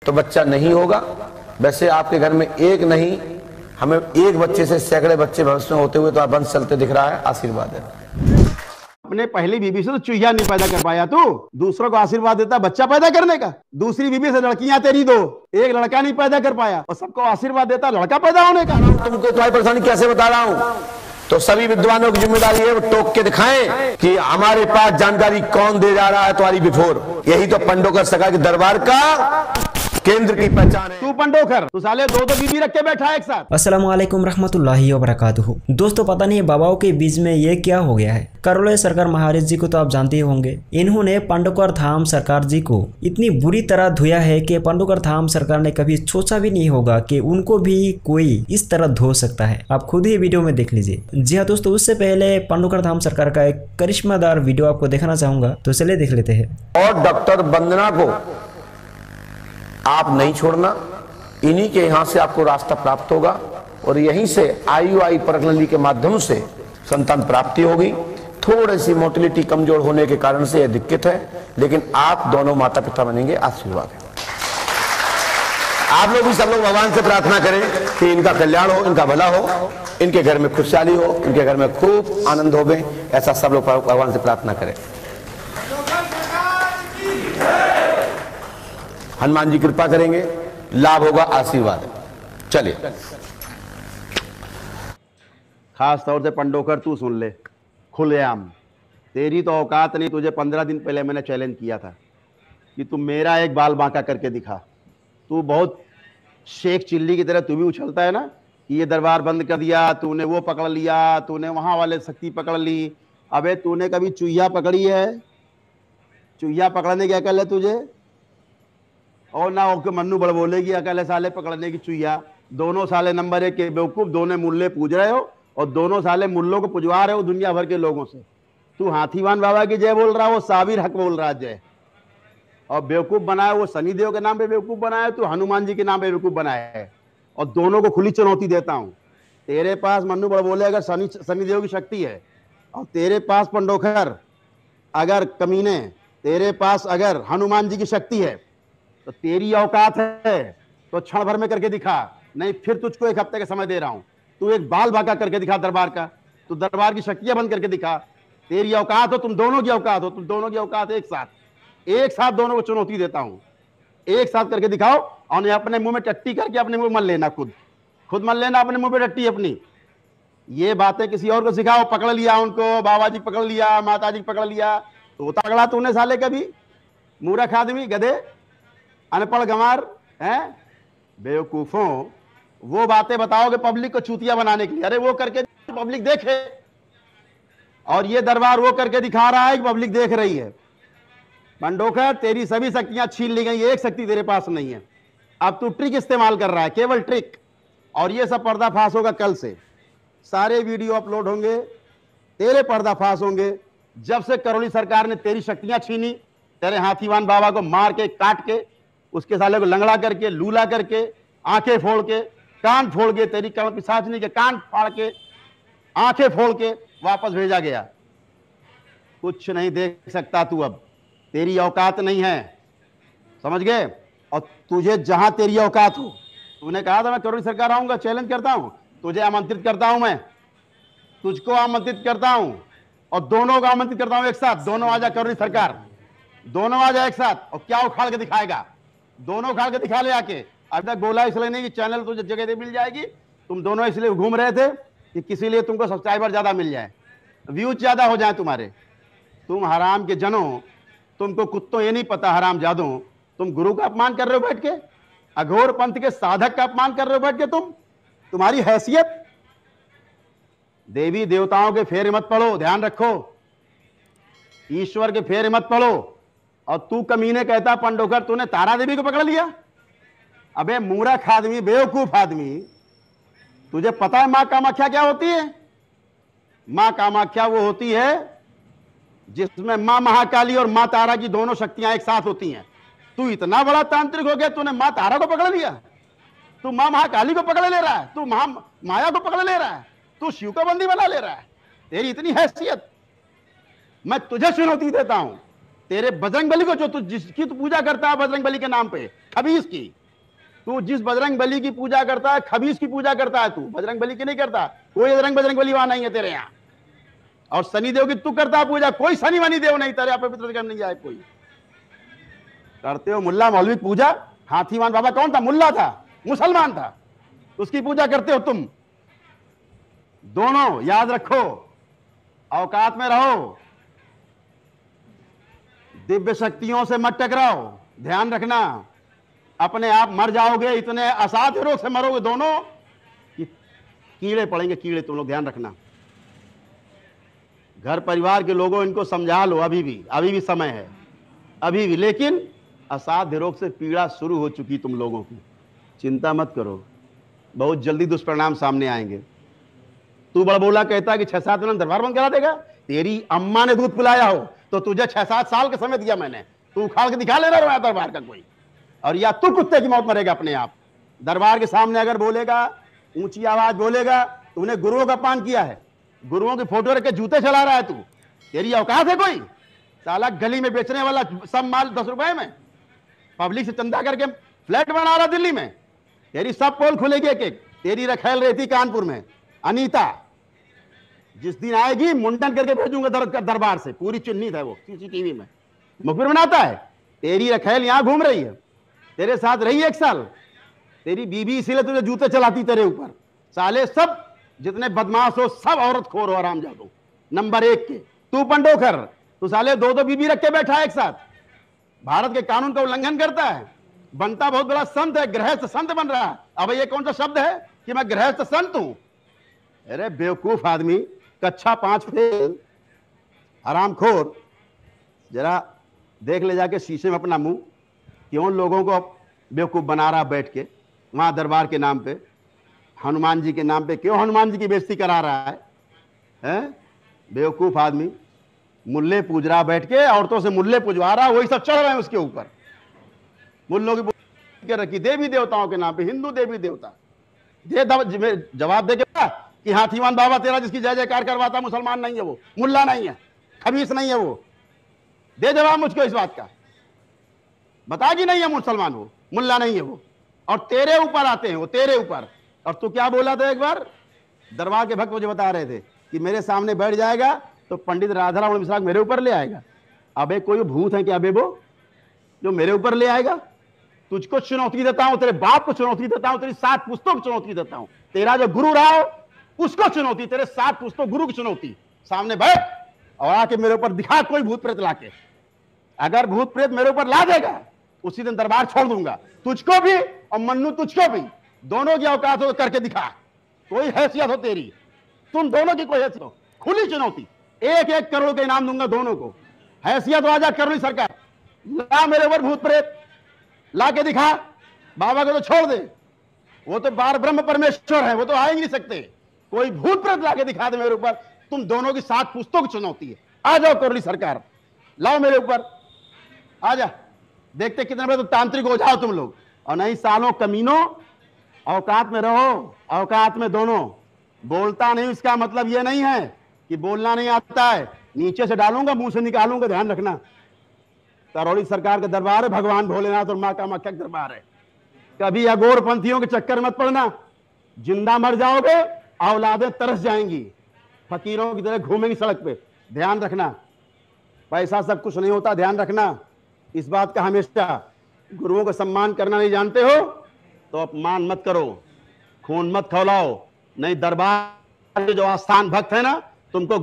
तो बच्चा नहीं होगा। वैसे आपके घर में एक नहीं, हमें एक बच्चे से सैकड़े बच्चे भविष्य में होते हुए तो वंश चलते दिख रहा है। आशीर्वाद है। अपने पहली बीबी से तो चूहिया नहीं पैदा कर पाया, तू दूसरों को आशीर्वाद देता बच्चा पैदा करने का। दूसरी बीबी से लड़कियां तेरी दो, एक लड़का नहीं पैदा कर पाया और सबको आशीर्वाद देता लड़का पैदा होने का। तुमको तुम्हारी परेशानी कैसे बता रहा हूं, तो सभी विद्वानों की जिम्मेदारी है वो टोक के दिखाएं कि हमारे पास जानकारी कौन दे जा रहा है तुम्हारी बिफोर। यही तो पंडोकर सरकार के दरबार का केंद्र की पहचान है। तू पंडोकर, तू साले दो बीबी रख के बैठा है एक साथ। अस्सलाम वालेकुम रहमतुल्लाहि व बरकातुहू। दोस्तों, पता नहीं बाबाओं के बीच में ये क्या हो गया है। करोले सरकार महाराज जी को तो आप जानते ही होंगे। इन्होंने पंडोकर धाम सरकार जी को इतनी बुरी तरह धोया है कि पंडोकर धाम सरकार ने कभी सोचा भी नहीं होगा कि उनको भी कोई इस तरह धो सकता है। आप खुद ही वीडियो में देख लीजिए। जी हाँ दोस्तों, उससे पहले पंडोकर धाम सरकार का एक करिश्मादार वीडियो आपको दिखाना चाहूंगा, तो चलिए देख लेते हैं। और डॉक्टर वंदना को आप नहीं छोड़ना, इन्हीं के यहां से आपको रास्ता प्राप्त होगा और यहीं से IUI परखनली के माध्यम से संतान प्राप्ति होगी। थोड़ी सी मोटिलिटी कमजोर होने के कारण से यह दिक्कत है, लेकिन आप दोनों माता पिता बनेंगे। आशीर्वाद है। आप लोग भी सब लोग भगवान से प्रार्थना करें कि इनका कल्याण हो, इनका भला हो, इनके घर में खुशहाली हो, इनके घर में खूब आनंद हो। ऐसा सब लोग भगवान से प्रार्थना करें। हनुमान जी कृपा करेंगे, लाभ होगा। आशीर्वाद है। चलिए, खास तौर से पंडोकर तू सुन ले, खुलेआम तेरी तो औकात नहीं। तुझे 15 दिन पहले मैंने चैलेंज किया था कि तू मेरा एक बाल बांका करके दिखा। तू बहुत शेख चिल्ली की तरह तू भी उछलता है ना कि ये दरबार बंद कर दिया, तूने वो पकड़ लिया, तूने वहां वाले शक्ति पकड़ ली। अबे तूने कभी चुहिया पकड़ी है? चुहिया पकड़ने की अकल है तुझे? और ना ओके मन्नू बड़ बोलेगी अकल है साले पकड़ने की चुहिया। दोनों साले नंबर 1 के बेवकूफ, दोनों मुल्ले पूज रहे हो और दोनों साले मुल्लों को पुजवा रहे हो दुनिया भर के लोगों से। तू हाथीवान बाबा की जय बोल रहा, वो साबिर हक बोल रहा जय। और बेवकूफ बनाया वो शनिदेव के नाम पे बेवकूफ बनाया, तू हनुमान जी के नाम पे बेवकूफ बनाया है। और दोनों को खुली चुनौती देता हूं। तेरे पास मन्नू बड़ बोले अगर शनिदेव की शक्ति है और तेरे पास पंडोखर अगर कमीने, तेरे पास अगर हनुमान जी की शक्ति है तो तेरी औकात है तो क्षण भर में करके दिखा, नहीं फिर तुझको 1 हफ्ते का समय दे रहा हूं। तू एक बाल बांका करके दिखा दरबार का, तू दरबार की शक्तियां बंद करके दिखा। तेरी औकात हो, तुम दोनों की औकात हो, तुम दोनों की औकात एक साथ दोनों को चुनौती देता हूं। एक साथ करके दिखाओ और अपने मुंह में टट्टी करके अपने मुंह मत लेना, खुद मत लेना अपने मुंह में टट्टी अपनी। ये बातें किसी और को सिखाओ। पकड़ लिया उनको, बाबा जी पकड़ लिया, माता जी पकड़ लिया, तो तगड़ा तूने साले कभी। मूर्ख आदमी, गधे, अनपढ़ गंवार हैं, बेवकूफों। वो बातें बताओगे पब्लिक को चूतिया बनाने के लिए। अरे वो करके पब्लिक देखे, और ये दरबार वो करके दिखा रहा है कि पब्लिक देख रही है। पंडोकर तेरी सभी शक्तियां छीन ली गई, एक शक्ति तेरे पास नहीं है। अब तू ट्रिक इस्तेमाल कर रहा है, केवल ट्रिक। और ये सब पर्दाफाश होगा कल से। सारे वीडियो अपलोड होंगे, तेरे पर्दाफाश होंगे। जब से करोली सरकार ने तेरी शक्तियां छीनी, तेरे हाथीवान बाबा को मार के, काट के, उसके साले को लंगड़ा करके, लूला करके, आंखें फोड़ के, कान फोड़ के, तेरी कमर पिशाचनी के कान फाड़ के, आंखें फोड़ के वापस भेजा गया। कुछ नहीं देख सकता तू, अब तेरी औकात नहीं है, समझ गए? और तुझे जहां तेरी औकात हो, तूने कहा था मैं करोड़ी सरकार आऊंगा, चैलेंज करता हूं, तुझे आमंत्रित करता हूं, मैं तुझको आमंत्रित करता हूं और दोनों को आमंत्रित करता हूं एक साथ। दोनों आजा करोड़ी सरकार, दोनों आ जाए एक साथ। और क्या उखाड़ के दिखाएगा? दोनों उखाड़ के दिखा ले आके। अभी तक बोला इसलिए नहीं कि चैनल तुझे जगह मिल जाएगी। तुम दोनों इसलिए घूम रहे थे कि किसी लिए तुमको सब्सक्राइबर ज्यादा मिल जाए, व्यूज ज्यादा हो जाए तुम्हारे। तुम हराम के जनों, तुमको कुत्तों ये नहीं पता, हराम जादों, तुम गुरु का अपमान कर रहे हो बैठ के, अघोर पंथ के साधक का अपमान कर रहे हो बैठ के। तुम्हारी हैसियत, देवी देवताओं के फेर मत पड़ो, ध्यान रखो, ईश्वर के फेर मत पड़ो। और तू कमीने कहता पंडोकर तूने तारा देवी को पकड़ लिया। अबे मूर्ख आदमी, बेवकूफ आदमी, तुझे पता है मां कामाख्या क्या होती है? मां कामाख्या वो होती है जिसमें मां महाकाली और मां तारा की दोनों शक्तियां एक साथ होती हैं। तू इतना बड़ा तांत्रिक हो गया, तूने मां तारा को पकड़ लिया, तू मां महाकाली को पकड़ ले रहा है, तू माया को पकड़ ले रहा है, तू शिव को बंदी बना ले रहा है। तेरी इतनी हैसियत, मैं तुझे चुनौती देता हूं तेरे बजरंग बली को जो तू जिसकी तू पूजा करता है बजरंग बली के नाम पे, खबीस की, तू जिस बजरंग बली की पूजा करता है खबीस की पूजा करता है, तू बजरंग बली की नहीं करता। कोई बजरंग बली वहां नहीं है तेरे यहाँ। और शनि देव की तू करता है पूजा, कोई शनि वनी देव नहीं तेरे यहाँ पवित्र करने नहीं जाए कोई। करते हो मुल्ला मौलवी पूजा। हाथीवान बाबा कौन था? मुल्ला था, मुसलमान था, उसकी पूजा करते हो तुम। दोनों याद रखो, औकात में रहो, दिव्य शक्तियों से मत टकराओ, ध्यान रखना। अपने आप मर जाओगे, इतने असाध्य रोग से मरोगे दोनों कि कीड़े पड़ेंगे, कीड़े, तुम लोग ध्यान रखना। घर परिवार के लोगों इनको समझा लो, अभी भी समय है, अभी भी। लेकिन असाध्य रोग से पीड़ा शुरू हो चुकी तुम लोगों की, चिंता मत करो, बहुत जल्दी दुष्परिणाम सामने आएंगे। तू बड़बोला कहता है कि 6-7 दिन दरबार बंद करा देगा। तेरी अम्मा ने दूध पिलाया हो तो तुझे 6-7 साल का समय दिया मैंने, तू उखाड़ के दिखा ले रहा है दरबार का कोई। और या तू कुत्ते की मौत मरेगा अपने आप। दरबार के सामने अगर बोलेगा, ऊंची आवाज बोलेगा, तूने गुरुओं का पान किया है, गुरुओं की फोटो रख के जूते चला रहा है तू, तेरी औकात है कोई? साला गली में बेचने वाला सब माल 10 रुपए में, पब्लिक से चंदा करके फ्लैट बना रहा दिल्ली में, तेरी सब पोल खुलेगी एक एक। तेरी रखेल रहती कानपुर में अनीता, जिस दिन आएगी मुंडन करके भेजूंगा दरबार से, पूरी चिन्हित है वो, सीसीटीवी में मुखबिर बनाता है। तेरी रखेल यहां घूम रही है, तेरे साथ रही 1 साल, तेरी बीबी इसीलिए तुझे जूते चलाती तेरे ऊपर। साले सब जितने बदमाश हो सब औरत खोर हो, आराम जादू नंबर 1 के। तू पंडोखर, तू साले 2-2 बीबी रख के बैठा है एक साथ, भारत के कानून का उल्लंघन करता है, बनता बहुत बड़ा संत है, गृहस्थ संत बन रहा है। अब ये कौन सा शब्द है कि मैं गृहस्थ संत हूं? अरे बेवकूफ आदमी, कक्षा 5 फेल, हरामखोर। जरा देख ले जाके शीशे में अपना मुंह, क्यों लोगों को बेवकूफ बना रहा बैठ के वहां दरबार के नाम पे, हनुमान जी के नाम पे क्यों हनुमान जी की बेइज्जती करा रहा है? बेवकूफ आदमी, मुल्ले पूज रहा बैठ के, औरतों से मुल्ले पूजवा रहा, वही सब चढ़ रहे हैं उसके ऊपर। मुल्लों की रखी देवी देवताओं के नाम पे, हिंदू देवी देवता। जवाब दे के कि हाथीवान बाबा तेरा जिसकी जय जयकार करवाता मुसलमान नहीं है वो, मुल्ला नहीं है, खबीस नहीं है वो। दे जवाब मुझको इस बात का, बता कि नहीं है मुसलमान वो, मुल्ला नहीं है वो। और तेरे ऊपर आते हैं वो, तेरे ऊपर। और तू क्या बोला था एक बार? दरबार के भक्त मुझे बता रहे थे कि मेरे सामने बैठ जाएगा तो पंडित राधारमण मिश्रा मेरे ऊपर ले आएगा। अबे कोई भूत है क्या अबे वो जो मेरे ऊपर ले आएगा? तुझको चुनौती देता हूं, तेरे बाप को चुनौती देता हूं, तेरी 7 पुस्तों को चुनौती देता हूं, तेरा जो गुरु रहा हो उसको चुनौती, तेरे 7 पुस्तों गुरु की चुनौती। सामने बैठ और आके मेरे ऊपर दिखा कोई भूत प्रेत लाके। अगर भूत प्रेत मेरे ऊपर ला देगा उसी दिन दरबार छोड़ दूंगा, तुझको भी और मन्नू तुझको भी, दोनों की औकात हो करके दिखा, कोई हैसियत हो तेरी, तुम दोनों की कोई हैसियत हो। खुली चुनौती, 1-1 करोड़ का इनाम दूंगा दोनों को। हैसियत हो आजा करोड़ी सरकार, ला मेरे ऊपर भूत प्रेत ला के दिखा। बाबा को तो छोड़ दे, वो तो बार ब्रह्म परमेश्वर है, वो तो आ ही नहीं सकते। कोई भूत प्रेत ला के दिखा दे मेरे ऊपर, तुम दोनों की 7 पुस्तों की चुनौती है। आ जाओ करोड़ी सरकार, लाओ मेरे ऊपर, आ जा, देखते कितने बड़े तो तांत्रिक हो जाओ तुम लोग। और नहीं सालों कमीनों, औकात में रहो, औकात में दोनों। बोलता नहीं इसका मतलब ये नहीं है कि बोलना नहीं आता है, नीचे से डालूंगा मुंह से निकालूंगा, ध्यान रखना। करौली सरकार का दरबार है, भगवान भोलेनाथ और मां कामाख्या का दरबार है। कभी अगोर पंथियों के चक्कर मत पड़ना, जिंदा मर जाओगे, औलादें तरस जाएंगी, फकीरों की तरह घूमेंगी सड़क पे। ध्यान रखना, पैसा सब कुछ नहीं होता, ध्यान रखना इस बात का हमेशा। गुरुओं का सम्मान करना नहीं जानते हो तो अपमान मत करो, खून मत खौलाओ, नहीं दरबार के जो आस्थान भक्त है ना, तुमको